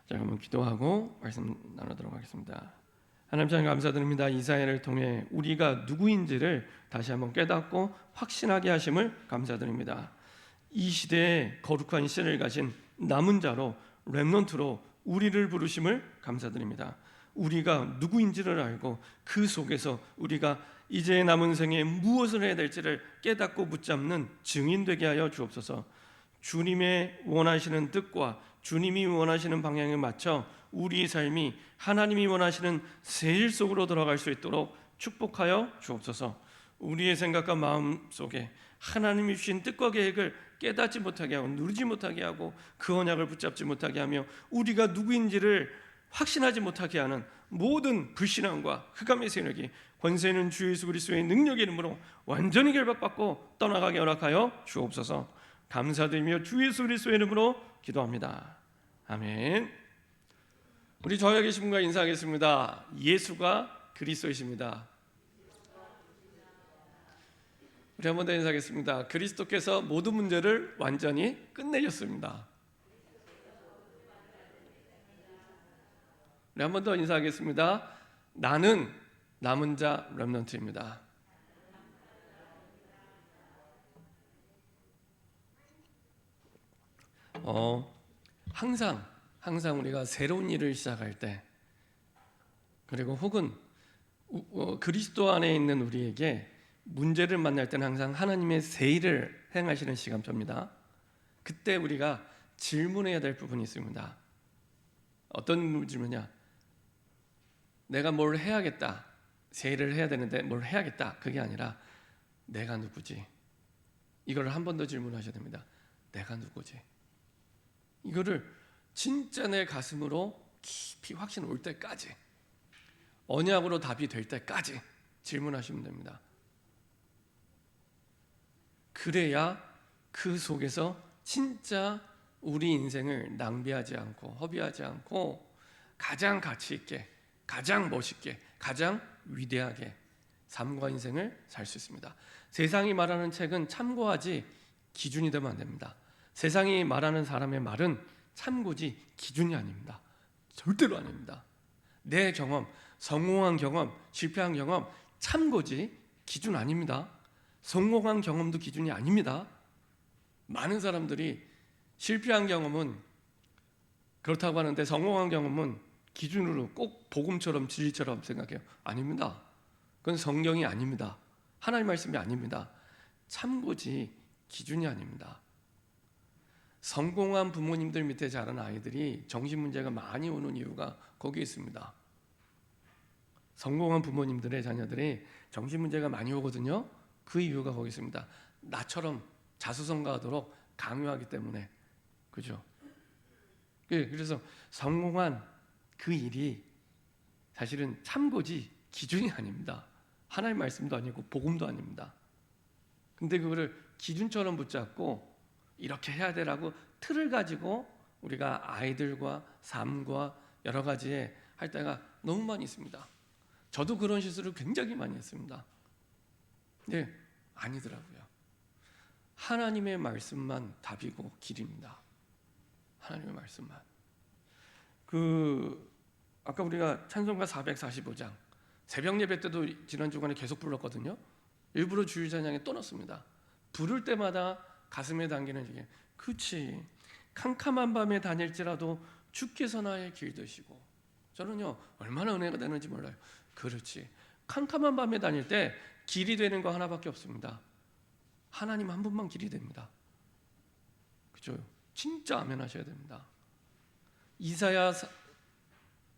자, 한번 기도하고 말씀 나누도록 하겠습니다. 하나님 참 감사드립니다. 이사야를 통해 우리가 누구인지를 다시 한번 깨닫고 확신하게 하심을 감사드립니다. 이 시대에 거룩한 신을 가진 남은 자로 렘넌트로 우리를 부르심을 감사드립니다. 우리가 누구인지를 알고 그 속에서 우리가 이제 남은 생에 무엇을 해야 될지를 깨닫고 붙잡는 증인 되게 하여 주옵소서. 주님의 원하시는 뜻과 주님이 원하시는 방향에 맞춰 우리 삶이 하나님이 원하시는 새 일 속으로 들어갈 수 있도록 축복하여 주옵소서. 우리의 생각과 마음 속에 하나님이 주신 뜻과 계획을 깨닫지 못하게 하고 누리지 못하게 하고 그 언약을 붙잡지 못하게 하며 우리가 누구인지를 확신하지 못하게 하는 모든 불신앙과 흑암의 세력이 권세 있는 주 예수 그리스도의 능력의 이름으로 완전히 결박받고 떠나가게 허락하여 주옵소서. 감사드리며 주 예수 그리스도의 이름으로 기도합니다. 아멘. 우리 저녁 계신 분과 인사하겠습니다. 예수가 그리스도이십니다. 우리 한 번 더 인사하겠습니다. 그리스도께서 모든 문제를 완전히 끝내셨습니다. 우리 한 번 더 인사하겠습니다. 나는 남은 자 렘넌트입니다. 항상 우리가 새로운 일을 시작할 때 그리고 혹은 그리스도 안에 있는 우리에게 문제를 만날 때는 항상 하나님의 새 일을 행하시는 시간표입니다. 그때 우리가 질문해야 될 부분이 있습니다. 어떤 질문이냐? 내가 뭘 해야겠다. 새 일을 해야 되는데 뭘 해야겠다. 그게 아니라 내가 누구지? 이걸 한 번 더 질문하셔야 됩니다. 내가 누구지? 이거를 진짜 내 가슴으로 깊이 확신 올 때까지 언약으로 답이 될 때까지 질문하시면 됩니다. 그래야 그 속에서 진짜 우리 인생을 낭비하지 않고 허비하지 않고 가장 가치 있게, 가장 멋있게, 가장 위대하게 삶과 인생을 살 수 있습니다. 세상이 말하는 책은 참고하지 기준이 되면 안 됩니다. 세상이 말하는 사람의 말은 참고지 기준이 아닙니다. 절대로 아닙니다. 내 경험, 성공한 경험, 실패한 경험 참고지 기준 아닙니다. 성공한 경험도 기준이 아닙니다. 많은 사람들이 실패한 경험은 그렇다고 하는데 성공한 경험은 기준으로 꼭 복음처럼 진리처럼 생각해요. 아닙니다. 그건 성경이 아닙니다. 하나님 말씀이 아닙니다. 참고지 기준이 아닙니다. 성공한 부모님들 밑에 자란 아이들이 정신 문제가 많이 오는 이유가 거기에 있습니다. 성공한 부모님들의 자녀들이 정신 문제가 많이 오거든요. 그 이유가 거기 있습니다. 나처럼 자수성가하도록 강요하기 때문에. 그죠? 그래서 성공한 그 일이 사실은 참고지 기준이 아닙니다. 하나님 말씀도 아니고 복음도 아닙니다. 근데 그거를 기준처럼 붙잡고 이렇게 해야 되라고 틀을 가지고 우리가 아이들과 삶과 여러 가지에 할 때가 너무 많이 있습니다. 저도 그런 실수를 굉장히 많이 했습니다. 네, 아니더라고요. 하나님의 말씀만 답이고 길입니다. 하나님의 말씀만. 아까 우리가 찬송가 445장 새벽 예배 때도 지난 주간에 계속 불렀거든요. 일부러 주일 찬양에 또 넣습니다. 부를 때마다 가슴에 담기는 이게 그치 캄캄한 밤에 다닐지라도 주께서 나의 길 되시고. 저는요 얼마나 은혜가 되는지 몰라요. 그렇지 캄캄한 밤에 다닐 때 길이 되는 거 하나밖에 없습니다. 하나님 한 분만 길이 됩니다. 그죠? 진짜 아멘 하셔야 됩니다. 이사야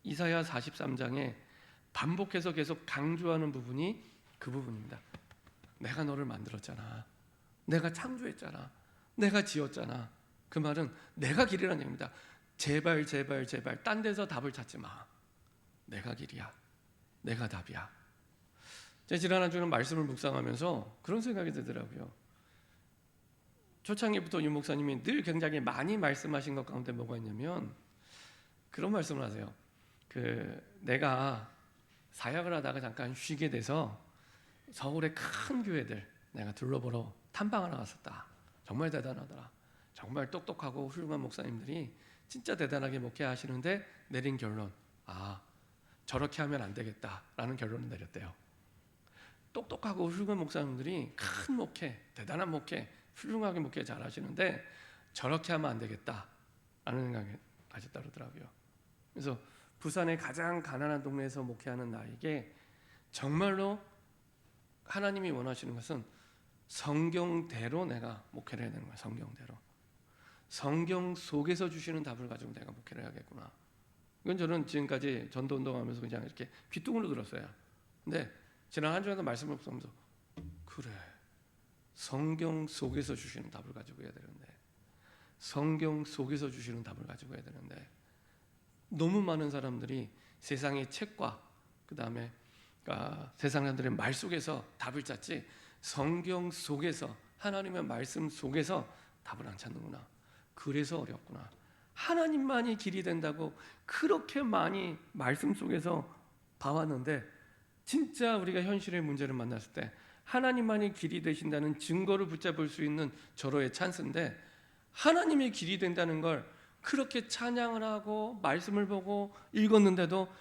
43장에 반복해서 계속 강조하는 부분이 그 부분입니다. 내가 너를 만들었잖아. 내가 창조했잖아. 내가 지었잖아. 그 말은 내가 길이라는 얘기입니다. 제발 딴 데서 답을 찾지 마. 내가 길이야. 내가 답이야. 제가 지난 한 주는 말씀을 묵상하면서 그런 생각이 들더라고요. 초창기부터 유 목사님이 늘 굉장히 많이 말씀하신 것 가운데 뭐가 있냐면 그런 말씀을 하세요. 내가 사역을 하다가 잠깐 쉬게 돼서 서울의 큰 교회들 내가 둘러보러 탐방하러 갔었다. 정말 대단하더라. 정말 똑똑하고 훌륭한 목사님들이 진짜 대단하게 목회하시는데 내린 결론, 저렇게 하면 안 되겠다라는 결론을 내렸대요. 똑똑하고 훌륭한 목사님들이 큰 목회, 대단한 목회, 훌륭하게 목회 잘 하시는데 저렇게 하면 안 되겠다라는 생각을 가졌다 그러더라고요. 그래서 부산의 가장 가난한 동네에서 목회하는 나에게 정말로 하나님이 원하시는 것은 성경대로 내가 목회를 해야 되는 거야. 성경대로. 성경 속에서 주시는 답을 가지고 내가 목회를 해야겠구나. 이건 저는 지금까지 전도 운동하면서 그냥 이렇게 귓등으로 들었어요. 근데 지난 한 주간도 말씀을 보면서 그래, 성경 속에서 주시는 답을 가지고 해야 되는데, 성경 속에서 주시는 답을 가지고 해야 되는데, 너무 많은 사람들이 세상의 책과 그 다음에 세상 사람들의 말 속에서 답을 찾지 성경 속에서 하나님의 말씀 속에서 답을 안 찾는구나. 그래서 어렵구나. 하나님만이 길이 된다고 그렇게 많이 말씀 속에서 봐왔는데 진짜 우리가 현실의 문제를 만났을 때 하나님만이 길이 되신다는 증거를 붙잡을 수 있는 절호의 찬스인데 하나님의 길이 된다는 걸 그렇게 찬양을 하고 말씀을 보고 읽었는데도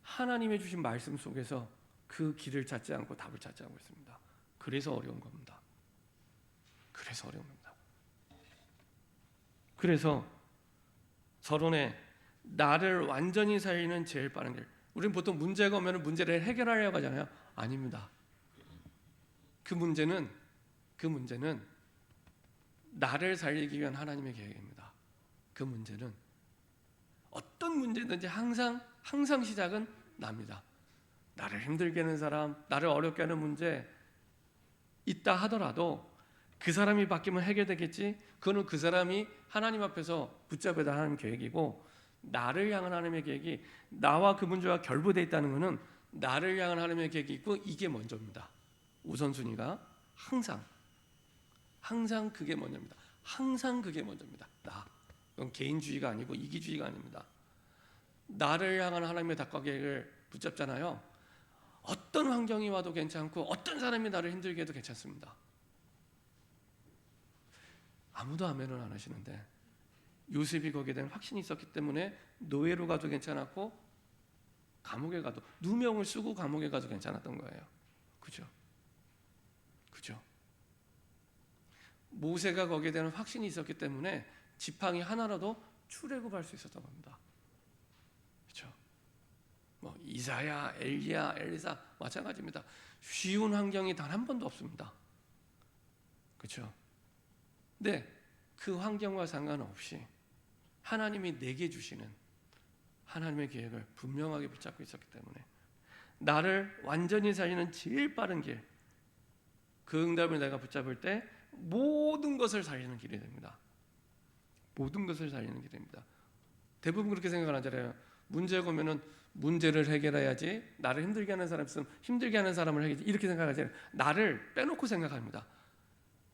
하나님의 주신 말씀 속에서 그 길을 찾지 않고 답을 찾지 않고 있습니다. 그래서 어려운 겁니다. 그래서 어려운 겁니다. 그래서 서론에 나를 완전히 살리는 제일 빠른 길. 우리는 보통 문제가 오면 문제를 해결하려고 하잖아요. 아닙니다. 그 문제는 나를 살리기 위한 하나님의 계획입니다. 그 문제는 어떤 문제든지 항상 시작은 납니다. 나를 힘들게 하는 사람, 나를 어렵게 하는 문제 있다 하더라도 그 사람이 바뀌면 해결되겠지. 그거는 그 사람이 하나님 앞에서 붙잡아야 하는 계획이고, 나를 향한 하나님의 계획이 나와 그 문제와 결부되어 있다는 것은 나를 향한 하나님의 계획이 있고 이게 먼저입니다. 우선순위가 항상 그게 먼저입니다. 항상 그게 먼저입니다. 그건 개인주의가 아니고 이기주의가 아닙니다. 나를 향한 하나님의 답과 계획을 붙잡잖아요. 어떤 환경이 와도 괜찮고 어떤 사람이 나를 힘들게 해도 괜찮습니다. 아무도 아멘을 안 하시는데 요셉이 거기에 대한 확신이 있었기 때문에 노예로 가도 괜찮았고 감옥에 가도 누명을 쓰고 감옥에 가도 괜찮았던 거예요. 그죠? 모세가 거기에 대한 확신이 있었기 때문에 지팡이 하나라도 출애굽할 수 있었던 겁니다. 그렇죠? 이사야, 엘리야, 엘리사 마찬가지입니다. 쉬운 환경이 단 한 번도 없습니다. 그렇죠? 근데 그 환경과 상관없이 하나님이 내게 주시는 하나님의 계획을 분명하게 붙잡고 있었기 때문에 나를 완전히 살리는 제일 빠른 길, 그 응답을 내가 붙잡을 때 모든 것을 살리는 길이 됩니다. 모든 것을 살리는 길입니다. 대부분 그렇게 생각을 하잖아요. 문제가 오면은 문제를 해결해야지, 나를 힘들게 하는 사람 있으면 힘들게 하는 사람을 해야지, 이렇게 생각하잖아요. 나를 빼놓고 생각합니다.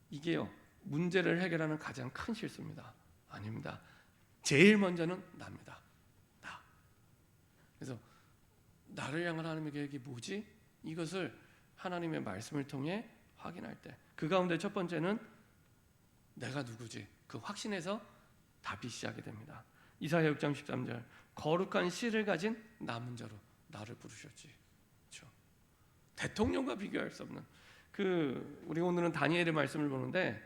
이게요, 문제를 해결하는 가장 큰 실수입니다. 아닙니다. 제일 먼저는 나입니다. 나. 그래서 나를 향한 하나님의 계획이 뭐지? 이것을 하나님의 말씀을 통해 확인할 때, 그 가운데 첫 번째는 내가 누구지? 그 확신에서 답이 시작이 됩니다. 이사야 6장 13절, 거룩한 씨를 가진 남은 자로 나를 부르셨지. 그렇죠? 대통령과 비교할 수 없는 우리 오늘은 다니엘의 말씀을 보는데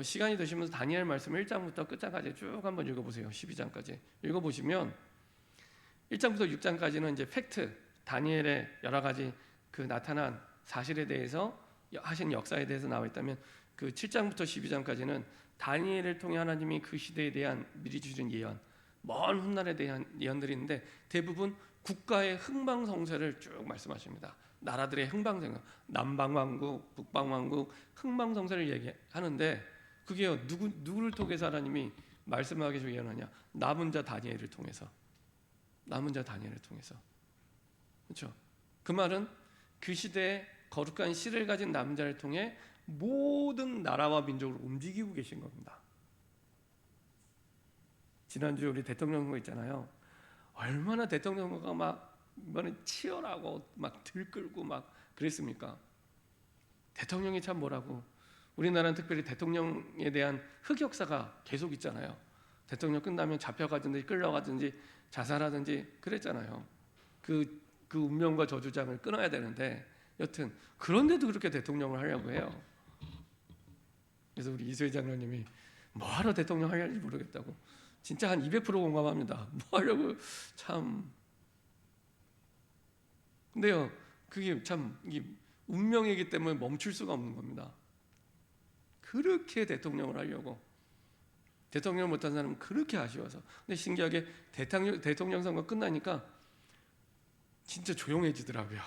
시간이 되시면서 다니엘 말씀 1장부터 끝장까지 쭉 한번 읽어보세요. 12장까지 읽어보시면 1장부터 6장까지는 이제 팩트, 다니엘의 여러 가지 그 나타난 사실에 대해서 하신 역사에 대해서 나와 있다면, 그 7장부터 12장까지는 다니엘을 통해 하나님이 그 시대에 대한 미리 주신 예언, 먼 훗날에 대한 예언들이 있는데 대부분 국가의 흥망성쇠를 쭉 말씀하십니다. 나라들의 흥망성쇠, 남방왕국, 북방왕국 흥망성쇠를 얘기하는데 그게 누구를 통해서 하나님이 말씀하게 주고 예언하냐? 남은 자 다니엘을 통해서. 그렇죠? 그 말은 그 시대에 거룩한 씨를 가진 남자를 통해 모든 나라와 민족을 움직이고 계신 겁니다. 지난주에 우리 대통령 선거 있잖아요. 얼마나 대통령 선거가 막 이번에 치열하고 막 들끓고 막 그랬습니까? 대통령이 참 뭐라고, 우리나라는 특별히 대통령에 대한 흑역사가 계속 있잖아요. 대통령 끝나면 잡혀가든지 끌려가든지 자살하든지 그랬잖아요. 그 운명과 저주장을 끊어야 되는데 여튼 그런데도 그렇게 대통령을 하려고 해요. 그래서 우리 이수희 장로님이 뭐하러 대통령 하려는지 모르겠다고 진짜 한 200% 공감합니다. 뭐 하려고 참. 근데요 그게 참 이게 운명이기 때문에 멈출 수가 없는 겁니다. 그렇게 대통령을 하려고 대통령을 못한 사람은 그렇게 아쉬워서. 근데 신기하게 대통령 선거 끝나니까 진짜 조용해지더라고요.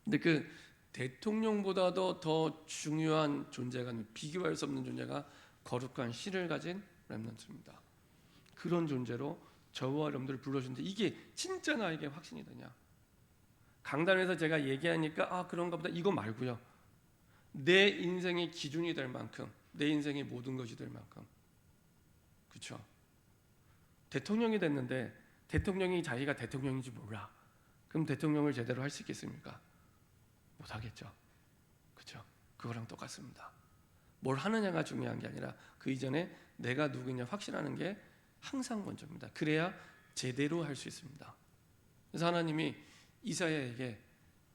근데 그 대통령보다도 더 중요한 존재가, 비교할 수 없는 존재가 거룩한 씨를 가진 렘넌트입니다. 그런 존재로 저와 여러분들을 불러주는데 이게 진짜 나에게 확신이 되냐? 강단에서 제가 얘기하니까 그런가 보다 이거 말고요. 내 인생의 기준이 될 만큼, 내 인생의 모든 것이 될 만큼. 그렇죠? 대통령이 됐는데 대통령이 자기가 대통령인지 몰라. 그럼 대통령을 제대로 할 수 있겠습니까? 못하겠죠. 그렇죠? 그거랑 똑같습니다. 뭘 하느냐가 중요한 게 아니라 그 이전에 내가 누구냐 확신하는 게 항상 먼저입니다. 그래야 제대로 할 수 있습니다. 그래서 하나님이 이사야에게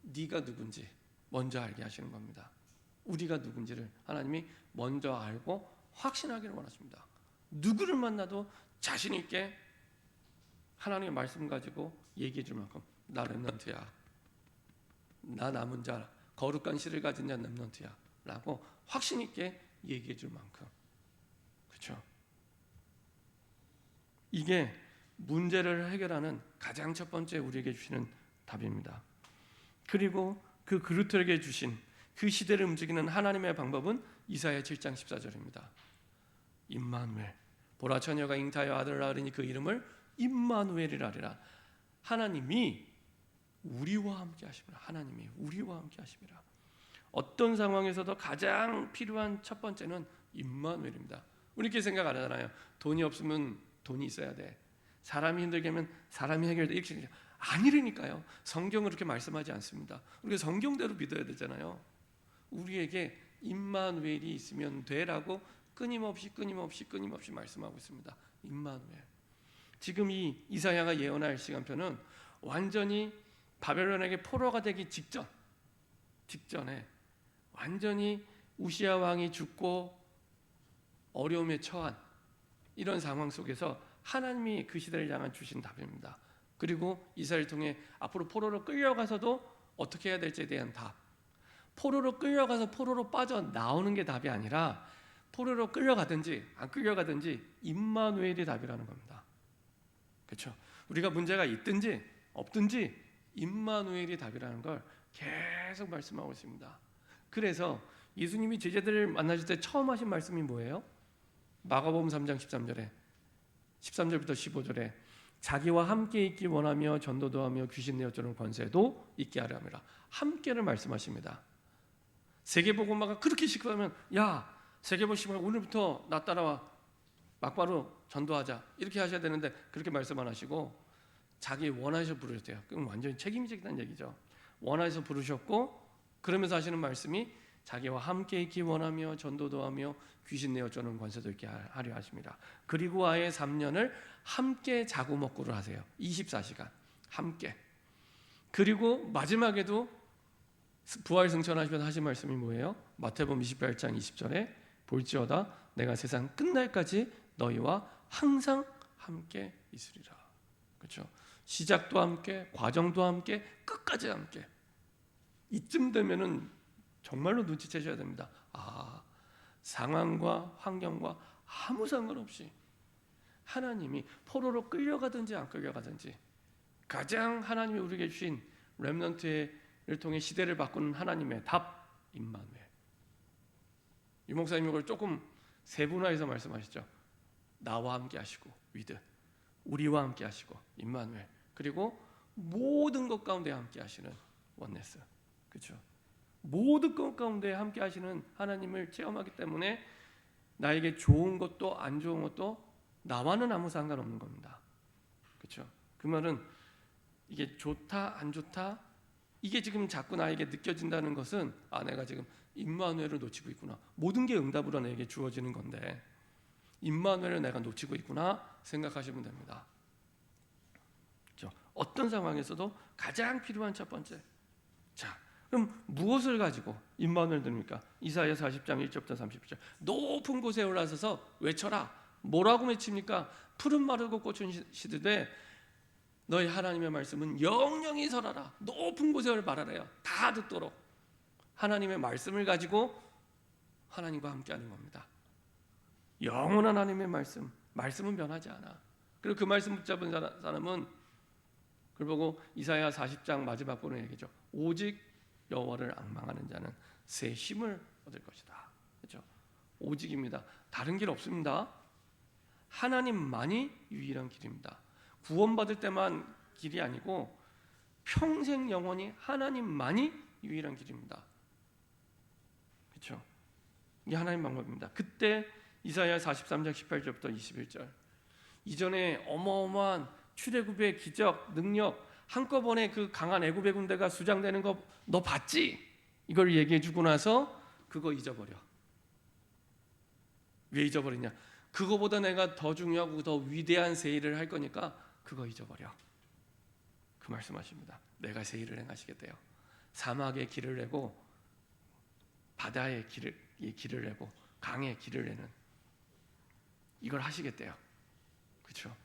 네가 누군지 먼저 알게 하시는 겁니다. 우리가 누군지를 하나님이 먼저 알고 확신하기를 원하십니다. 누구를 만나도 자신 있게 하나님의 말씀 가지고 얘기해 줄 만큼 나 렘넌트야, 나 남은 자, 거룩한 씨를 가진 자 렘넌트야 라고 확신 있게 얘기해 줄 만큼. 그렇죠? 이게 문제를 해결하는 가장 첫 번째 우리에게 주시는 답입니다. 그리고 그 그루터에게 주신 그 시대를 움직이는 하나님의 방법은 이사야 7장 14절입니다. 임마누엘, 보라 처녀가 잉타하여 아들을 낳으리니 그 이름을 임마누엘이라 하리라. 하나님이 우리와 함께 하심이라. 하나님이 우리와 함께 하심이라. 어떤 상황에서도 가장 필요한 첫 번째는 임마누엘입니다. 우리 이렇게 생각 안 하잖아요. 돈이 없으면 돈이 있어야 돼. 사람이 힘들게 하면 사람이 해결돼. 이렇게 아니라니까요. 성경은 그렇게 말씀하지 않습니다. 우리가 성경대로 믿어야 되잖아요. 우리에게 임마누엘이 있으면 돼라고 끊임없이 말씀하고 있습니다. 임마누엘. 지금 이 이사야가 예언할 시간표는 완전히 바벨론에게 포로가 되기 직전에 완전히 우시아 왕이 죽고 어려움에 처한 이런 상황 속에서 하나님이 그 시대를 향한 주신 답입니다. 그리고 이사야를 통해 앞으로 포로로 끌려가서도 어떻게 해야 될지에 대한 답. 포로로 끌려가서 포로로 빠져나오는 게 답이 아니라 포로로 끌려가든지 안 끌려가든지 임마누엘이 답이라는 겁니다. 그렇죠? 우리가 문제가 있든지 없든지 임마누엘이 답이라는 걸 계속 말씀하고 있습니다. 그래서 예수님이 제자들을 만나실 때 처음 하신 말씀이 뭐예요? 마가복음 3장 13절부터 15절에 자기와 함께 있기 원하며 전도도 하며 귀신 내어 쫓는 권세도 있게 하려 함이라. 함께를 말씀하십니다. 세계복음화가 그렇게 시급하면 야 세계복음화 오늘부터 나 따라와 막바로 전도하자 이렇게 하셔야 되는데 그렇게 말씀 안 하시고 자기 원하셔서 부르셨대요. 그럼 완전히 책임지겠다는 얘기죠. 원하셔서 부르셨고 그러면서 하시는 말씀이 자기와 함께 있기 원하며 전도도 하며 귀신 내어 쫓는 권세도 있게 하려 하십니다. 그리고 아예 3년을 함께 자고 먹고를 하세요. 24시간 함께. 그리고 마지막에도 부활 승천하시면서 하신 말씀이 뭐예요? 마태복음 28장 20절에 볼지어다 내가 세상 끝날까지 너희와 항상 함께 있으리라. 그렇죠? 시작도 함께, 과정도 함께, 끝까지 함께. 이쯤 되면은 정말로 눈치채셔야 됩니다. 상황과 환경과 아무 상관없이 하나님이 포로로 끌려가든지 안 끌려가든지 가장 하나님이 우리에게 주신 렘넌트를 통해 시대를 바꾸는 하나님의 답 임마누엘. 유 목사님 이걸 조금 세분화해서 말씀하시죠. 나와 함께 하시고 위드, 우리와 함께 하시고 임마누엘, 그리고 모든 것 가운데 함께 하시는 원네스. 그렇죠? 모든 것 가운데 함께 하시는 하나님을 체험하기 때문에 나에게 좋은 것도 안 좋은 것도 나와는 아무 상관없는 겁니다. 그렇죠? 그 말은 이게 좋다 안 좋다 이게 지금 자꾸 나에게 느껴진다는 것은 내가 지금 임마누엘을 놓치고 있구나. 모든 게 응답으로 내게 주어지는 건데 임마누엘을 내가 놓치고 있구나 생각하시면 됩니다. 그렇죠? 어떤 상황에서도 가장 필요한 첫 번째. 자, 그럼 무엇을 가지고 임마누엘 됩니까? 이사야 40장 1절부터 30절. 높은 곳에 올라서서 외쳐라. 뭐라고 외칩니까? 푸른 마르고 꽃은 시드되 너희 하나님의 말씀은 영영이 설하라. 높은 곳에 말하래요. 다 듣도록. 하나님의 말씀을 가지고 하나님과 함께하는 겁니다. 영원한 하나님의 말씀은 변하지 않아. 그리고 그 말씀 붙잡은 사람은 그걸 보고 이사야 40장 마지막 부분에 얘기죠. 오직 여호와를 앙망하는 자는 새 힘을 얻을 것이다. 그렇죠? 오직입니다. 다른 길 없습니다. 하나님만이 유일한 길입니다. 구원받을 때만 길이 아니고 평생 영원히 하나님만이 유일한 길입니다. 그렇죠? 이게 하나님 방법입니다. 그때 이사야 43장 18절부터 21절 이전에 어마어마한 출애굽의 기적, 능력 한꺼번에 그 강한 애굽의 군대가 수장되는 거 너 봤지? 이걸 얘기해 주고 나서 그거 잊어버려. 왜 잊어버리냐? 그거보다 내가 더 중요하고 더 위대한 새 일을 할 거니까 그거 잊어버려. 그 말씀하십니다. 내가 새 일을 행하시겠대요. 사막의 길을 내고 바다의 길을 내고 강의 길을 내는 이걸 하시겠대요. 그렇죠?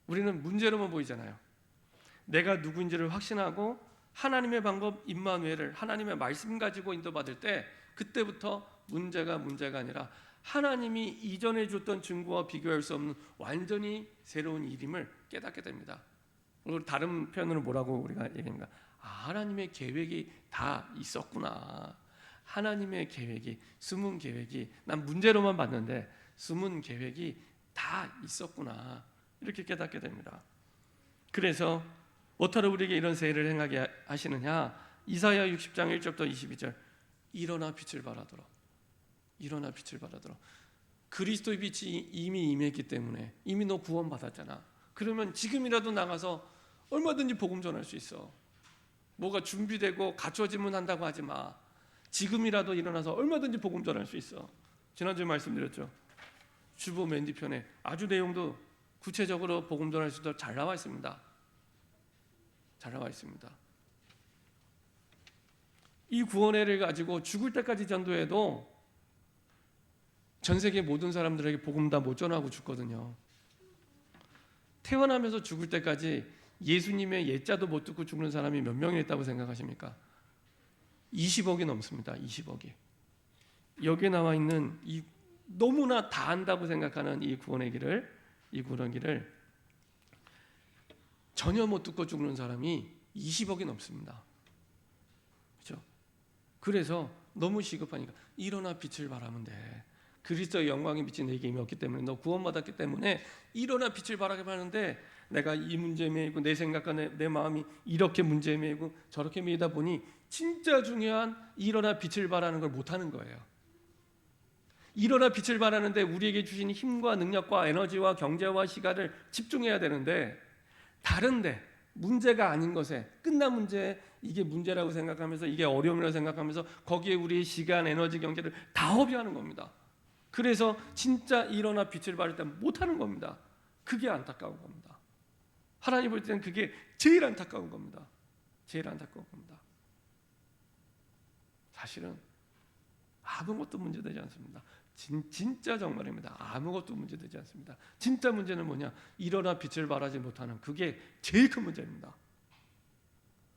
우리는 문제로만 보이잖아요. 내가 누구인지를 확신하고 하나님의 방법 임마누엘을 하나님의 말씀 가지고 인도받을 때 그때부터 문제가 아니라 하나님이 이전에 줬던 증거와 비교할 수 없는 완전히 새로운 일임을 깨닫게 됩니다. 그리고 다른 표현으로 뭐라고 우리가 얘기합니까? 하나님의 계획이 다 있었구나. 하나님의 계획이 숨은 계획이 난 문제로만 봤는데 숨은 계획이 다 있었구나. 이렇게 깨닫게 됩니다. 그래서 어떻게 우리에게 이런 새 일을 행하게 하시느냐? 이사야 60장 1절부터 22절 일어나 빛을 발하도록 일어나 빛을 발하도록 그리스도의 빛이 이미 임했기 때문에 이미 너 구원받았잖아. 그러면 지금이라도 나가서 얼마든지 복음 전할 수 있어. 뭐가 준비되고 갖춰지면 한다고 하지 마. 지금이라도 일어나서 얼마든지 복음 전할 수 있어. 지난주에 말씀드렸죠. 주보 맨 뒤편에 아주 내용도 구체적으로 복음 전할 수 있도록 잘 나와 있습니다. 잘 나와 있습니다. 이 구원회를 가지고 죽을 때까지 전도해도 전 세계 모든 사람들에게 복음 다 못 전하고 죽거든요. 태어나면서 죽을 때까지 예수님의 예자도 못 듣고 죽는 사람이 몇 명이 있다고 생각하십니까? 20억이 넘습니다. 20억이. 여기에 나와 있는 이 너무나 다 안다고 생각하는 이 구원의 길을 전혀 못 듣고 죽는 사람이 20억이 넘습니다. 그렇죠? 그래서 너무 시급하니까 일어나 빛을 발하면 돼. 그리스도의 영광의 빛이 내게 임했기 때문에 너 구원받았기 때문에 일어나 빛을 발하게 하는데 내가 이 문제에 매이고 내 생각과 내 마음이 이렇게 문제에 매이고 저렇게 매이다 보니 진짜 중요한 일어나 빛을 발하는 걸 못하는 거예요. 일어나 빛을 발하는데 우리에게 주신 힘과 능력과 에너지와 경제와 시간을 집중해야 되는데 다른데 문제가 아닌 것에 끝난 문제에 이게 문제라고 생각하면서 이게 어려움이라고 생각하면서 거기에 우리의 시간, 에너지, 경제를 다 허비하는 겁니다. 그래서 진짜 일어나 빛을 발할 때 못하는 겁니다. 그게 안타까운 겁니다. 하나님 볼 때는 그게 제일 안타까운 겁니다. 제일 안타까운 겁니다. 사실은 아무것도 문제되지 않습니다. 진짜 정말입니다. 아무것도 문제되지 않습니다. 진짜 문제는 뭐냐? 일어나 빛을 발하지 못하는 그게 제일 큰 문제입니다.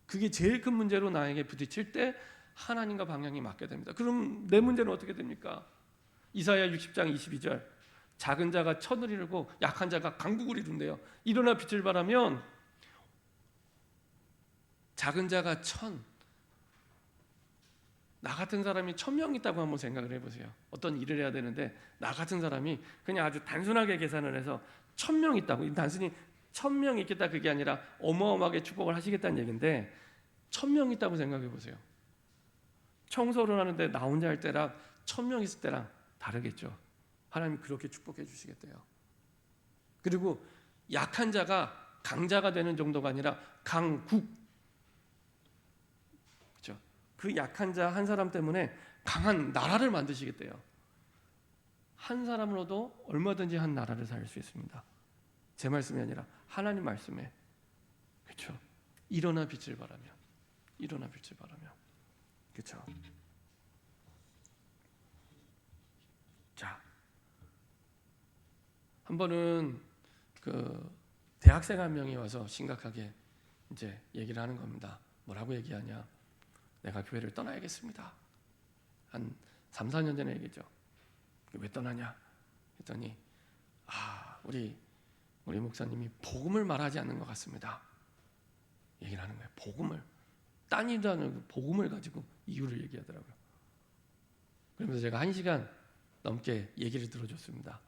그게 제일 큰 문제로 나에게 부딪힐 때 하나님과 방향이 맞게 됩니다. 그럼 내 문제는 어떻게 됩니까? 이사야 60장 22절 작은 자가 천을 이루고 약한 자가 강국을 이룬대요. 일어나 빛을 발하면 작은 자가 나 같은 사람이 1000명 있다고 한번 생각을 해보세요. 어떤 일을 해야 되는데 나 같은 사람이 그냥 아주 단순하게 계산을 해서 1000명 있다고. 단순히 1000명 있겠다 그게 아니라 어마어마하게 축복을 하시겠다는 얘기인데 1000명 있다고 생각해 보세요. 청소를 하는데 나 혼자 할 때랑 1000명 있을 때랑 다르겠죠. 하나님이 그렇게 축복해 주시겠대요. 그리고 약한 자가 강자가 되는 정도가 아니라 강국. 그 약한 자 한 사람 때문에 강한 나라를 만드시겠대요. 한 사람으로도 얼마든지 한 나라를 살 수 있습니다. 제 말씀이 아니라 하나님 말씀에. 그렇죠? 일어나 빛을 발하며, 일어나 빛을 발하며. 그렇죠? 자, 한 번은 그 대학생 한 명이 와서 심각하게 이제 얘기를 하는 겁니다. 뭐라고 얘기하냐? 내가 교회를 떠나야겠습니다. 한 3, 4년 전에 얘기죠. 왜 떠나냐? 했더니 우리 목사님이 복음을 말하지 않는 것 같습니다. 얘기를 하는 거예요. 복음을. 딴 일도 아니고 복음을 가지고 이유를 얘기하더라고요. 그러면서 제가 1시간 넘게 얘기를 들어줬습니다.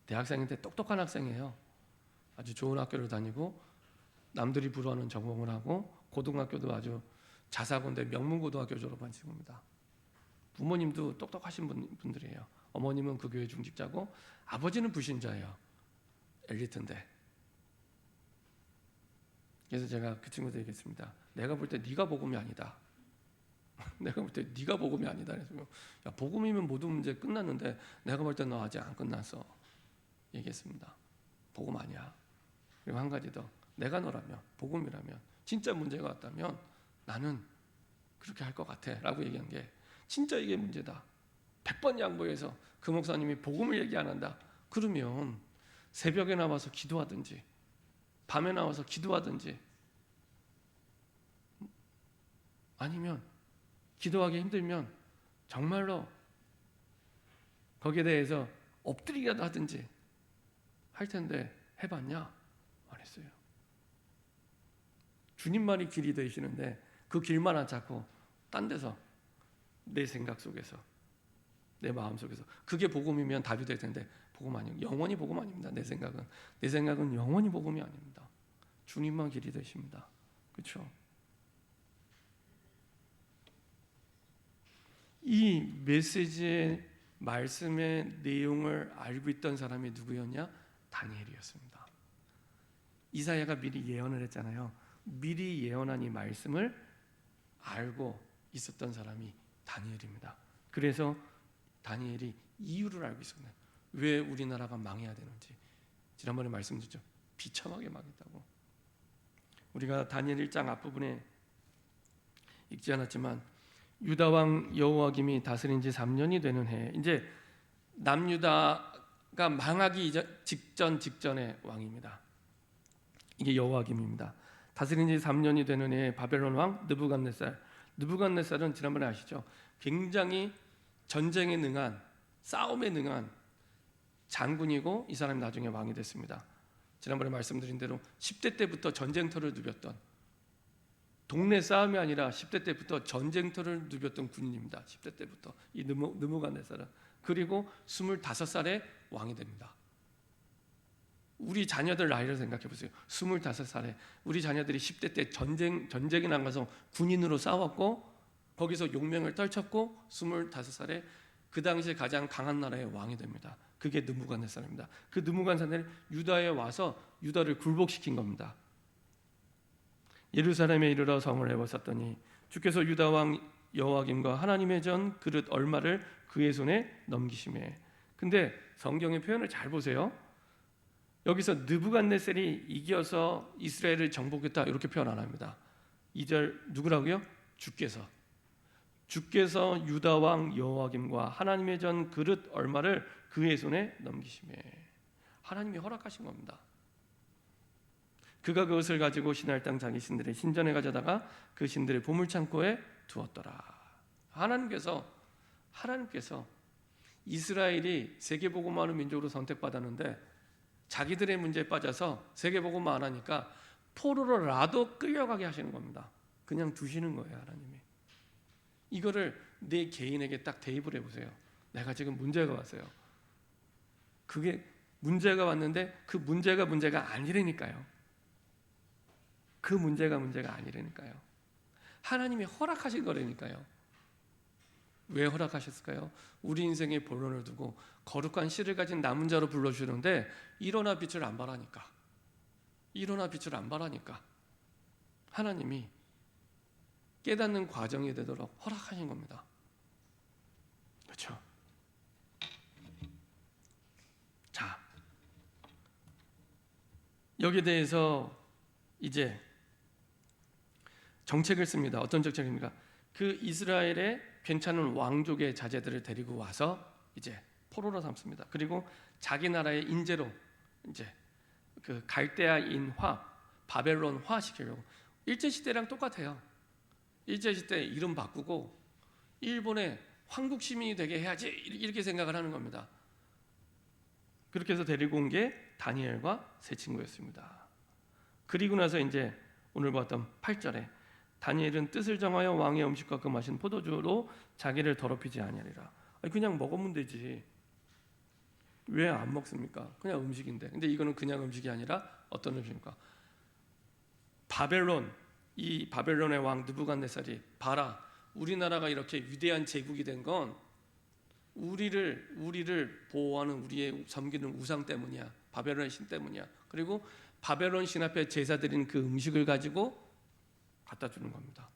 대학생인데 똑똑한 학생이에요. 아주 좋은 학교를 다니고 남들이 부러워하는 전공을 하고 고등학교도 아주 자사고인데 명문고등학교 졸업한 친구입니다. 부모님도 똑똑하신 분들이에요. 어머님은 그 교회 중직자고 아버지는 불신자예요. 엘리트인데. 그래서 제가 그 친구한테 얘기했습니다. 내가 볼 때 네가 복음이 아니다. 내가 볼 때 네가 복음이 아니다. 그래서 야, 복음이면 모든 문제 끝났는데 내가 볼 때 너 아직 안 끝났어. 얘기했습니다. 복음 아니야. 그리고 한 가지 더. 내가 너라면, 복음이라면 진짜 문제가 왔다면 나는 그렇게 할 것 같아 라고 얘기한 게 진짜 이게 문제다. 100번 양보해서 그 목사님이 복음을 얘기 안 한다. 그러면 새벽에 나와서 기도하든지 밤에 나와서 기도하든지 아니면 기도하기 힘들면 정말로 거기에 대해서 엎드리기라도 하든지 할 텐데 해봤냐? 안 했어요. 주님만이 길이 되시는데 그 길만 안 찾고 딴 데서 내 생각 속에서 내 마음 속에서 그게 복음이면 답이 될 텐데 복음 아니고 영원히 복음 아닙니다. 내 생각은 영원히 복음이 아닙니다. 주님만 길이 되십니다. 그렇죠? 이 메시지의 말씀의 내용을 알고 있던 사람이 누구였냐? 다니엘이었습니다. 이사야가 미리 예언을 했잖아요. 미리 예언한 이 말씀을 알고 있었던 사람이 다니엘입니다. 그래서 다니엘이 이유를 알고 있었네요. 왜 우리나라가 망해야 되는지. 지난번에 말씀드렸죠. 비참하게 망했다고. 우리가 다니엘 1장 앞부분에 읽지 않았지만 유다 왕 여호와김이 다스린 지 3년이 되는 해에 이제 남유다가 망하기 직전의 왕입니다. 이게 여호와김입니다. 다스린 지 3년이 되는 해에 바벨론 왕 느부갓네살은 지난번에 아시죠? 굉장히 전쟁에 능한 싸움에 능한 장군이고 이 사람이 나중에 왕이 됐습니다. 지난번에 말씀드린 대로 10대 때부터 전쟁터를 누볐던 동네 싸움이 아니라 10대 때부터 전쟁터를 누볐던 군인입니다. 10대 때부터 이 느부갓네살은 그리고 25살에 왕이 됩니다. 우리 자녀들 나이를 생각해 보세요. 25살에 우리 자녀들이 10대 때 전쟁에 나가서 군인으로 싸웠고 거기서 용맹을 떨쳤고 25살에 그 당시에 가장 강한 나라의 왕이 됩니다. 그게 느부갓네살입니다. 그 느부갓네살이 유다에 와서 유다를 굴복시킨 겁니다. 예루살렘에 이르러 성을 해벗었더니 주께서 유다 왕 여호와김과 하나님의 전 그릇 얼마를 그의 손에 넘기시매. 근데 성경의 표현을 잘 보세요. 여기서 느부갓네살이 이겨서 이스라엘을 정복했다 이렇게 표현 안 합니다. 2절 누구라고요? 주께서 유다 왕 여호와김과 하나님의 전 그릇 얼마를 그의 손에 넘기시매. 하나님이 허락하신 겁니다. 그가 그것을 가지고 신할 땅 자기 신들의 신전에 가져다가 그 신들의 보물창고에 두었더라. 하나님께서 이스라엘이 세계복음화하는 민족으로 선택받았는데 자기들의 문제에 빠져서 세계복음화 안 하니까 포로로라도 끌려가게 하시는 겁니다. 그냥 두시는 거예요. 하나님이. 이거를 내 개인에게 딱 대입을 해보세요. 내가 지금 문제가 왔어요. 그게 문제가 왔는데 그 문제가 아니라니까요. 그 문제가 아니라니까요. 하나님이 허락하신 거라니까요. 왜 허락하셨을까요? 우리 인생의 본론을 두고 거룩한 씨를 가진 남은 자로 불러주시는데 일어나 빛을 안 발하니까 하나님이 깨닫는 과정이 되도록 허락하신 겁니다. 그렇죠? 자, 여기에 대해서 이제 정책을 씁니다. 어떤 정책입니까? 그 이스라엘의 괜찮은 왕족의 자제들을 데리고 와서 이제 포로로 삼습니다. 그리고 자기 나라의 인재로 이제 그 갈대아인화, 바벨론화 시키려고. 일제 시대랑 똑같아요. 일제 시대 이름 바꾸고 일본의 황국 시민이 되게 해야지 이렇게 생각을 하는 겁니다. 그렇게 해서 데리고 온 게 다니엘과 세 친구였습니다. 그리고 나서 이제 오늘 봤던 8절에 다니엘은 뜻을 정하여 왕의 음식과 그 마신 포도주로 자기를 더럽히지 아니하리라. 그냥 먹으면 되지. 왜 안 먹습니까? 그냥 음식인데. 근데 이거는 그냥 음식이 아니라 어떤 음식입니까? 바벨론, 이 바벨론의 왕 느부갓네살이 봐라, 우리나라가 이렇게 위대한 제국이 된 건 우리를 보호하는 우리의 섬기는 우상 때문이야. 바벨론의 신 때문이야. 그리고 바벨론 신 앞에 제사 드린 그 음식을 가지고 갖다 주는 겁니다.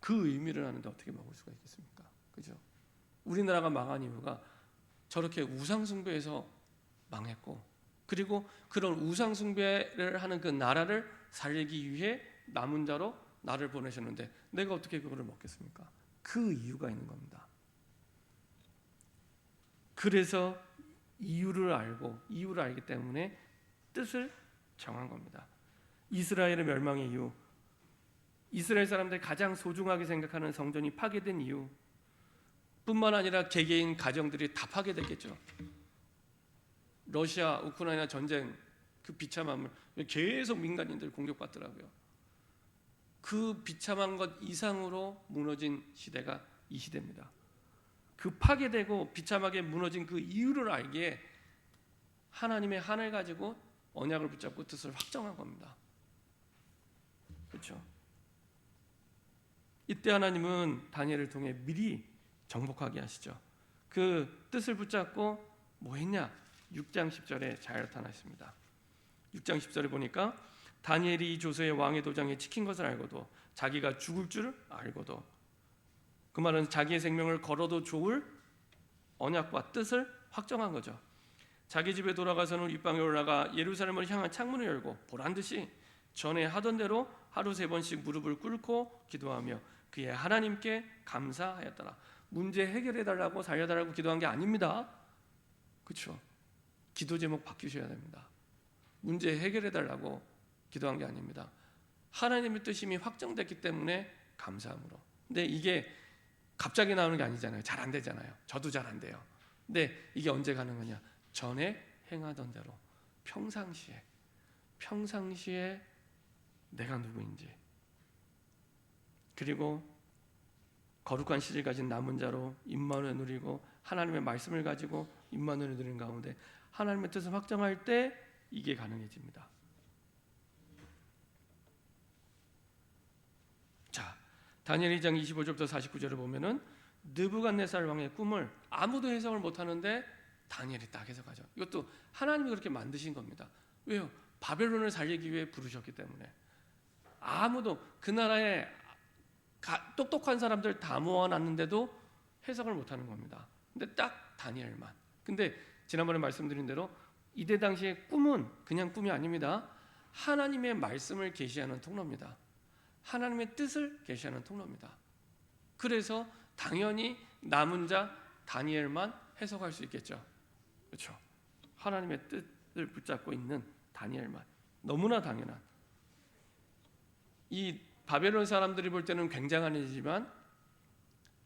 그 의미를 아는데 어떻게 먹을 수가 있겠습니까? 그죠? 우리나라가 망한 이유가 저렇게 우상 숭배에서 망했고, 그리고 그런 우상 숭배를 하는 그 나라를 살리기 위해 남은 자로 나를 보내셨는데 내가 어떻게 그거를 먹겠습니까? 그 이유가 있는 겁니다. 그래서 이유를 알기 때문에 뜻을 정한 겁니다. 이스라엘의 멸망의 이유, 이스라엘 사람들이 가장 소중하게 생각하는 성전이 파괴된 이유 뿐만 아니라 개개인 가정들이 다 파괴됐겠죠. 러시아 우크라이나 전쟁 그 비참함을 계속 민간인들 공격받더라고요. 그 비참한 것 이상으로 무너진 시대가 이 시대입니다. 그 파괴되고 비참하게 무너진 그 이유를 알기에 하나님의 한을 가지고 언약을 붙잡고 뜻을 확정한 겁니다. 그렇죠? 이때 하나님은 다니엘을 통해 미리 정복하게 하시죠. 그 뜻을 붙잡고 뭐 했냐? 6장 10절에 잘 나타났습니다. 6장 10절에 보니까 다니엘이 이 조서의 왕의 도장에 찍힌 것을 알고도 자기가 죽을 줄 알고도, 그 말은 자기의 생명을 걸어도 좋을 언약과 뜻을 확정한 거죠. 자기 집에 돌아가서는 윗방에 올라가 예루살렘을 향한 창문을 열고 보란듯이 전에 하던 대로 하루 3번씩 무릎을 꿇고 기도하며 그의 하나님께 감사하였더라. 문제 해결해달라고 살려달라고 기도한 게 아닙니다. 그렇죠? 기도 제목 바뀌셔야 됩니다. 문제 해결해달라고 기도한 게 아닙니다. 하나님의 뜻이 이미 확정됐기 때문에 감사함으로. 근데 이게 갑자기 나오는 게 아니잖아요. 잘 안 되잖아요. 저도 잘 안 돼요. 근데 이게 언제 가능하냐? 전에 행하던 대로 평상시에 내가 누구인지, 그리고 거룩한 실을 가진 남은 자로 임마누엘 누리고 하나님의 말씀을 가지고 임마누엘 누리는 가운데 하나님의 뜻을 확정할 때 이게 가능해집니다. 자, 다니엘 2장 25절부터 49절을 보면은 느부갓네살 왕의 꿈을 아무도 해석을 못하는데 다니엘이 딱 해석하죠. 이것도 하나님이 그렇게 만드신 겁니다. 왜요? 바벨론을 살리기 위해 부르셨기 때문에. 아무도 그 나라에 똑똑한 사람들 다 모아놨는데도 해석을 못하는 겁니다. 근데 딱 다니엘만. 근데 지난번에 말씀드린 대로 이때 당시의 꿈은 그냥 꿈이 아닙니다. 하나님의 말씀을 계시하는 통로입니다. 하나님의 뜻을 계시하는 통로입니다. 그래서 당연히 남은 자 다니엘만 해석할 수 있겠죠. 그렇죠? 하나님의 뜻을 붙잡고 있는 다니엘만. 너무나 당연한. 이 바벨론 사람들이 볼 때는 굉장한 일이지만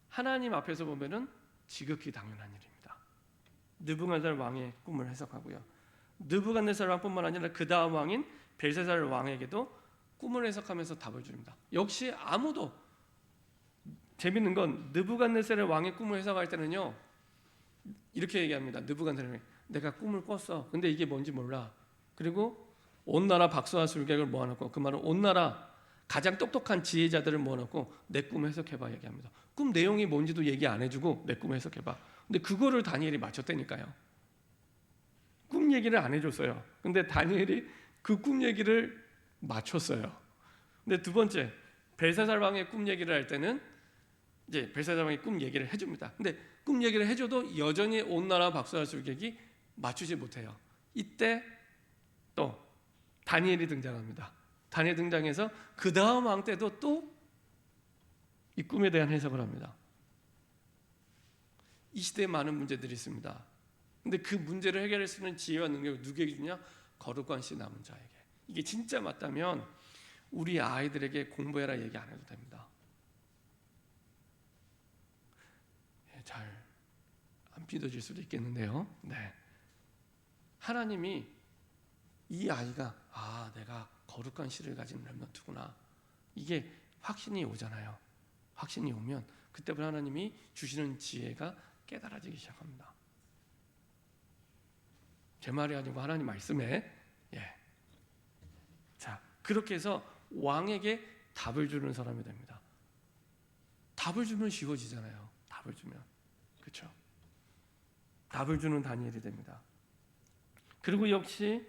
하나님 앞에서 보면은 지극히 당연한 일입니다. 느부갓네살 왕의 꿈을 해석하고요. 느부갓네살 왕뿐만 아니라 그 다음 왕인 벨사살 왕에게도 꿈을 해석하면서 답을 줍니다. 역시 아무도, 재밌는 건 느부갓네살의 왕의 꿈을 해석할 때는요 이렇게 얘기합니다. 느부갓네살이 내가 꿈을 꿨어. 근데 이게 뭔지 몰라. 그리고 온 나라 박수와 술객을 모아놓고, 그 말은 온 나라 가장 똑똑한 지혜자들을 모아놓고 내 꿈 해석해봐 얘기합니다. 꿈 내용이 뭔지도 얘기 안 해주고 내 꿈 해석해봐. 근데 그거를 다니엘이 맞췄다니까요. 꿈 얘기를 안 해줬어요. 근데 다니엘이 그 꿈 얘기를 맞췄어요. 근데 두 번째, 벨사살 왕의 꿈 얘기를 할 때는 이제 벨사자왕이 꿈 얘기를 해줍니다. 근데 꿈 얘기를 해줘도 여전히 온 나라 박수할술객이 맞추지 못해요. 이때 또 다니엘이 등장합니다. 다니엘 등장해서 그 다음 왕 때도 또 이 꿈에 대한 해석을 합니다. 이 시대에 많은 문제들이 있습니다. 근데 그 문제를 해결할 수 있는 지혜와 능력을 누구에게 주냐? 거룩한 씨 남은 자에게. 이게 진짜 맞다면 우리 아이들에게 공부해라 얘기 안 해도 됩니다. 잘 안 믿어질 수도 있겠는데요. 네. 하나님이 이 아이가 내가 거룩한 씨를 가진 렘넌트구나. 이게 확신이 오잖아요. 확신이 오면 그때부터 하나님이 주시는 지혜가 깨달아지기 시작합니다. 제 말이 아니고 하나님 말씀에. 자, 그렇게 해서 왕에게 답을 주는 사람이 됩니다. 답을 주면 쉬워지잖아요. 답을 주면. 그렇죠? 답을 주는 다니엘이 됩니다. 그리고 역시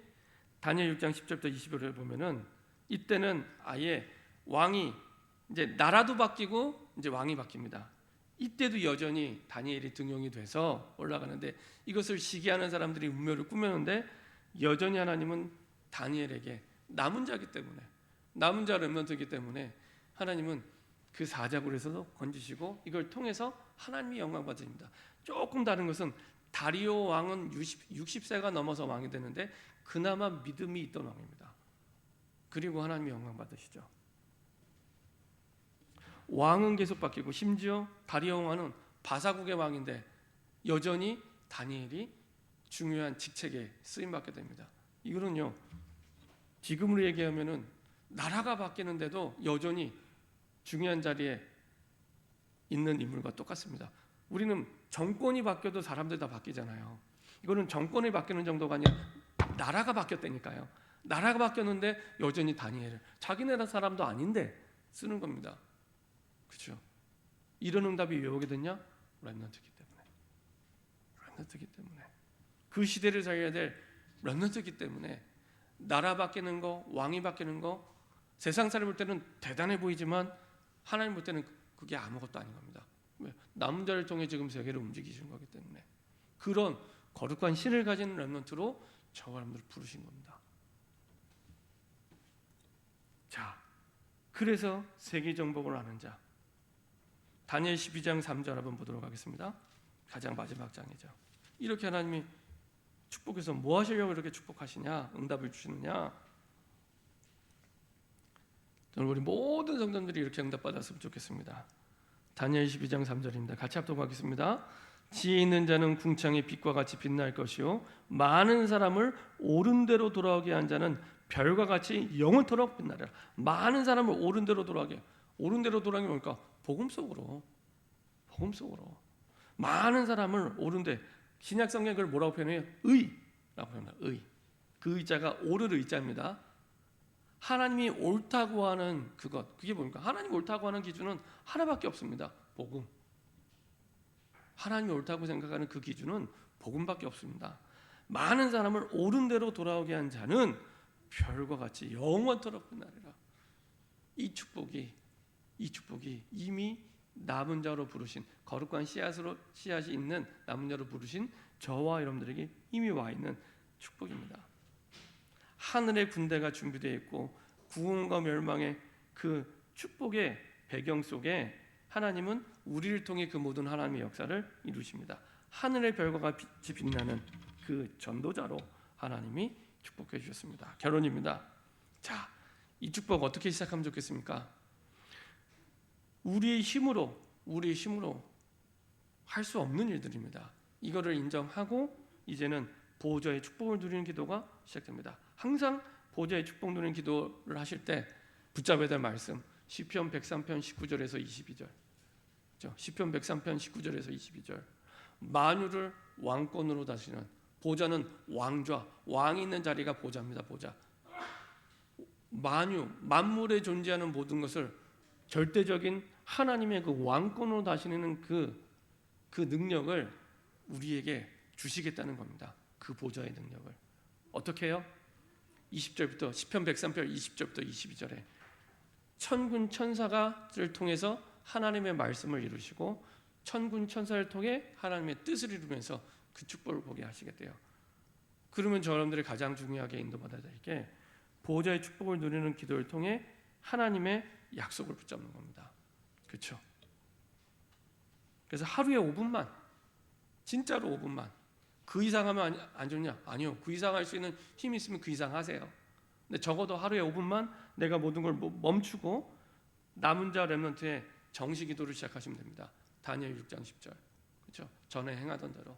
다니엘 6장 10절부터 20절을 보면은 이때는 아예 왕이 이제 나라도 바뀌고 이제 왕이 바뀝니다. 이때도 여전히 다니엘이 등용이 돼서 올라가는데 이것을 시기하는 사람들이 운명을 꾸며는데 여전히 하나님은 다니엘에게 남은 자이기 때문에 남은 자 렘넌트이기 때문에 하나님은 그 사자굴에서도 건지시고 이걸 통해서 하나님이 영광 받으십니다. 조금 다른 것은 다리오 왕은 60세가 넘어서 왕이 되는데 그나마 믿음이 있던 왕입니다. 그리고 하나님이 영광 받으시죠. 왕은 계속 바뀌고 심지어 다리오 왕은 바사국의 왕인데 여전히 다니엘이 중요한 직책에 쓰임 받게 됩니다. 이거는요 지금으로 얘기하면은 나라가 바뀌는데도 여전히 중요한 자리에 있는 인물과 똑같습니다. 우리는 정권이 바뀌어도 사람들 다 바뀌잖아요. 이거는 정권이 바뀌는 정도가 아니라 나라가 바뀌었다니까요. 나라가 바뀌었는데 여전히 다니엘을 자기 나라 사람도 아닌데 쓰는 겁니다. 그렇죠? 이런 응답이 왜 오게 됐냐? 렘넌트이기 때문에. 렘넌트이기 때문에. 그 시대를 살려야 될 렘넌트이기 때문에 나라 바뀌는 거, 왕이 바뀌는 거 세상 사람 볼 때는 대단해 보이지만 하나님 볼 때는 그게 아무것도 아닌 겁니다. 왜? 남은 자를 통해 지금 세계를 움직이시는 거기 때문에 그런 거룩한 신을 가진 렘넌트로 저와 여러분들을 부르신 겁니다. 자, 그래서 세계 정복을 하는 자 다니엘 12장 3절 한번 보도록 하겠습니다. 가장 마지막 장이죠. 이렇게 하나님이 축복해서 뭐 하시려고 이렇게 축복하시냐? 응답을 주시느냐? 우리 모든 성도들이 이렇게 응답받았으면 좋겠습니다. 다니엘 12장 3절입니다. 같이 합독하겠습니다. 지혜 있는 자는 궁창의 빛과 같이 빛날 것이요 많은 사람을 옳은 대로 돌아오게 한 자는 별과 같이 영원토록 빛나리라. 많은 사람을 옳은 대로 돌아오게. 옳은 대로 돌아오게 뭡니까? 복음 속으로. 복음 속으로. 많은 사람을 옳은 데 신약 성경에 그걸 뭐라고 표현해요? 의라고 표현해요. 의. 그 의자가 옳을 의자입니다. 하나님이 옳다고 하는 그것, 그게 뭡니까? 하나님 옳다고 하는 기준은 하나밖에 없습니다. 복음. 하나님이 옳다고 생각하는 그 기준은 복음밖에 없습니다. 많은 사람을 옳은 대로 돌아오게 한 자는 별과 같이 영원토록 빛나리라. 이 축복이 이미 남은 자로 부르신 거룩한 씨앗이 있는 남은 자로 부르신 저와 여러분들에게 이미 와 있는 축복입니다. 하늘의 군대가 준비되어 있고 구원과 멸망의 그 축복의 배경 속에 하나님은 우리를 통해 그 모든 하나님의 역사를 이루십니다. 하늘의 별과 같이 빛나는 그 전도자로 하나님이 축복해 주셨습니다. 결론입니다. 자, 이 축복 어떻게 시작하면 좋겠습니까? 우리의 힘으로 할 수 없는 일들입니다. 이거를 인정하고 이제는 보호자의 축복을 누리는 기도가 시작됩니다. 항상 보호자의 축복 누리는 기도를 하실 때 붙잡아야 될 말씀 시편 103편 19절에서 22절. 시편 103편 19절에서 22절. 만유를 왕권으로 다스리는 보좌는 왕좌, 왕이 있는 자리가 보좌입니다. 보좌. 만물에 존재하는 모든 것을 절대적인 하나님의 그 왕권으로 다스리는 그 능력을 우리에게 주시겠다는 겁니다. 그 보좌의 능력을. 어떻게 해요? 20절부터 시편 103편 20절부터 22절에 천군 천사가를 통해서 하나님의 말씀을 이루시고 천군 천사를 통해 하나님의 뜻을 이루면서 그 축복을 보게 하시겠대요. 그러면 여러분들이 가장 중요하게 인도받아야 될 게 보호자의 축복을 누리는 기도를 통해 하나님의 약속을 붙잡는 겁니다. 그렇죠? 그래서 하루에 5분만, 진짜로 5분만. 그 이상 하면 안 좋냐? 아니요. 그 이상 할 수 있는 힘이 있으면 그 이상 하세요. 근데 적어도 하루에 5분만 내가 모든 걸 멈추고 남은 자 렘넌트의 정시 기도를 시작하시면 됩니다. 다니엘 6장 10절. 그렇죠? 전에 행하던 대로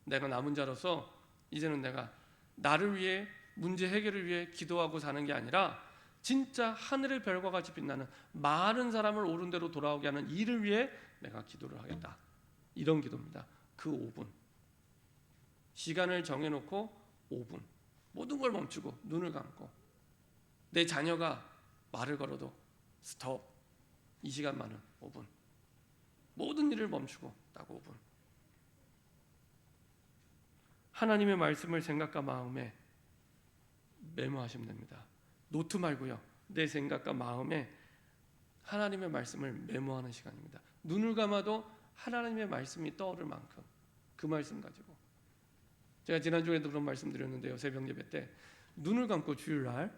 내가 남은 자로서 이제는 내가 나를 위해 문제 해결을 위해 기도하고 사는 게 아니라 진짜 하늘의 별과 같이 빛나는 많은 사람을 옳은 대로 돌아오게 하는 일을 위해 내가 기도를 하겠다. 이런 기도입니다. 그 5분. 시간을 정해놓고 5분. 모든 걸 멈추고 눈을 감고 내 자녀가 말을 걸어도 스톱. 이 시간만은 5분. 모든 일을 멈추고 딱 5분. 하나님의 말씀을 생각과 마음에 메모하시면 됩니다. 노트 말고요. 내 생각과 마음에 하나님의 말씀을 메모하는 시간입니다. 눈을 감아도 하나님의 말씀이 떠오를 만큼 그 말씀 가지고 제가 지난주에도 그런 말씀 드렸는데요. 새벽 예배 때 눈을 감고 주일날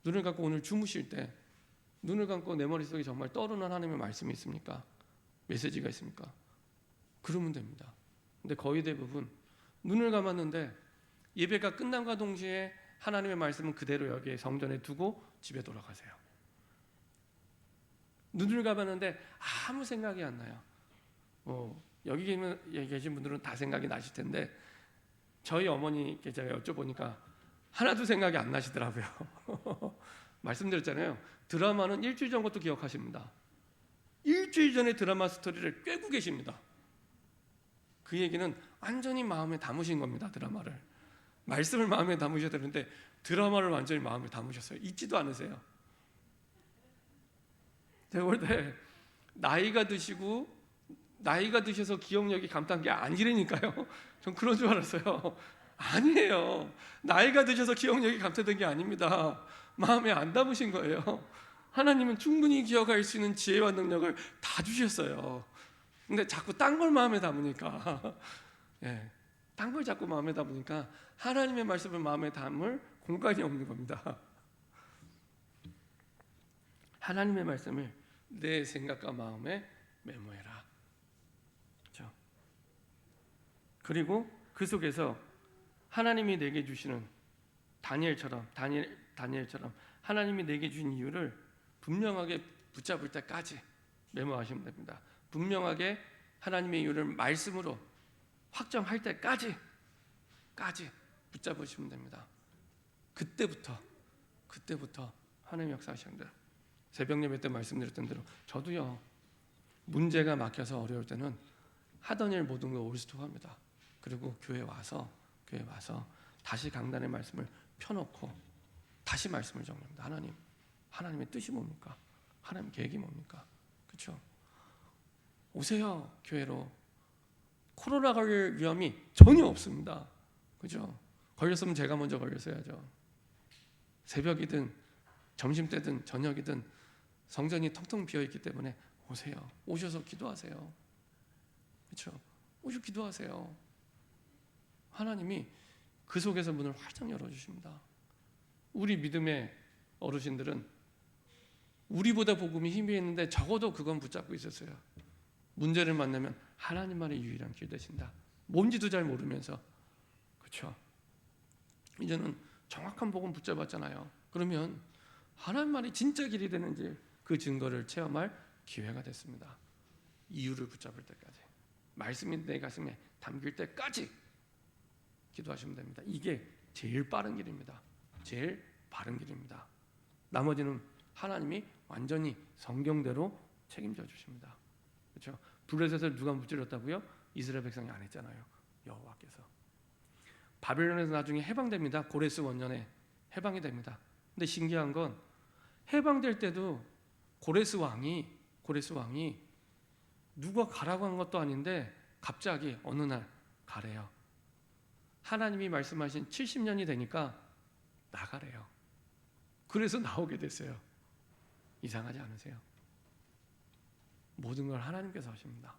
눈을 감고 오늘 주무실 때 눈을 감고 내 머릿속에 정말 떠오르는 하나님의 말씀이 있습니까? 메시지가 있습니까? 그러면 됩니다. 근데 거의 대부분 눈을 감았는데 예배가 끝남과 동시에 하나님의 말씀은 그대로 여기에 성전에 두고 집에 돌아가세요. 눈을 감았는데 아무 생각이 안 나요. 여기 계신 분들은 다 생각이 나실 텐데 저희 어머니께 제가 여쭤보니까 하나도 생각이 안 나시더라고요. 말씀드렸잖아요. 드라마는 일주일 전 것도 기억하십니다. 일주일 전에 드라마 스토리를 꿰고 계십니다. 그 얘기는 완전히 마음에 담으신 겁니다. 드라마를. 말씀을 마음에 담으셔야 되는데 드라마를 완전히 마음에 담으셨어요. 잊지도 않으세요. 제가 볼 때 나이가 드셔서 기억력이 감탄 게 아니라니까요. 전 그런 줄 알았어요. 아니에요. 나이가 드셔서 기억력이 감퇴된 게 아닙니다. 마음에 안 담으신 거예요. 하나님은 충분히 기억할 수 있는 지혜와 능력을 다 주셨어요. 근데 자꾸 딴 걸 마음에 담으니까 딴 걸 자꾸 마음에 담으니까 하나님의 말씀을 마음에 담을 공간이 없는 겁니다. 하나님의 말씀을 내 생각과 마음에 메모해라. 그렇죠? 그리고 그 속에서 하나님이 내게 주시는 다니엘처럼 하나님이 내게 주신 이유를 분명하게 붙잡을 때까지 메모하시면 됩니다. 분명하게 하나님의 이유를 말씀으로 확정할 때까지 붙잡으시면 됩니다. 그때부터 하나님 역사하시는 대로 새벽 예배 때 말씀드렸던 대로 저도요 문제가 막혀서 어려울 때는 하던 일 모든 걸 올스톱합니다. 그리고 교회 와서 다시 강단의 말씀을 펴놓고 다시 말씀을 정립합니다. 하나님의 뜻이 뭡니까? 하나님 계획이 뭡니까? 그렇죠? 오세요 교회로. 코로나 걸릴 위험이 전혀 없습니다. 그죠? 걸렸으면 제가 먼저 걸렸어야죠. 새벽이든 점심때든 저녁이든 성전이 텅텅 비어있기 때문에 오세요. 오셔서 기도하세요. 그렇죠? 오셔서 기도하세요. 하나님이 그 속에서 문을 활짝 열어주십니다. 우리 믿음의 어르신들은 우리보다 복음이 힘이 있는데 적어도 그건 붙잡고 있었어요. 문제를 만나면 하나님만의 유일한 길 되신다. 뭔지도 잘 모르면서. 그렇죠? 이제는 정확한 복음 붙잡았잖아요. 그러면 하나님만이 진짜 길이 되는지 그 증거를 체험할 기회가 됐습니다. 이유를 붙잡을 때까지, 말씀이 내 가슴에 담길 때까지 기도하시면 됩니다. 이게 제일 빠른 길입니다. 제일 바른 길입니다. 나머지는 하나님이 완전히 성경대로 책임져 주십니다. 그렇죠? 블레셋을 누가 무찌렀다고요? 이스라엘 백성이 안 했잖아요. 여호와께서. 바벨론에서 나중에 해방됩니다. 고레스 원년에 해방이 됩니다. 근데 신기한 건 해방될 때도 고레스 왕이 누가 가라고 한 것도 아닌데 갑자기 어느 날 가래요. 하나님이 말씀하신 70년이 되니까 나가래요. 그래서 나오게 됐어요. 이상하지 않으세요? 모든 걸 하나님께서 하십니다.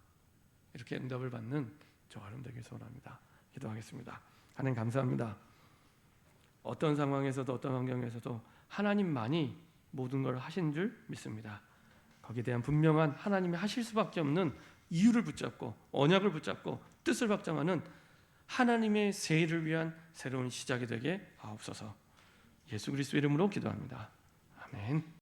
이렇게 응답을 받는 저와 여러분 되길 소원합니다. 기도하겠습니다. 하나님 감사합니다. 어떤 상황에서도 어떤 환경에서도 하나님만이 모든 걸 하신 줄 믿습니다. 거기에 대한 분명한 하나님이 하실 수밖에 없는 이유를 붙잡고 언약을 붙잡고 뜻을 확정하는 하나님의 새 일을 위한 새로운 시작이 되게 하옵소서. 예수 그리스도 이름으로 기도합니다. 아멘.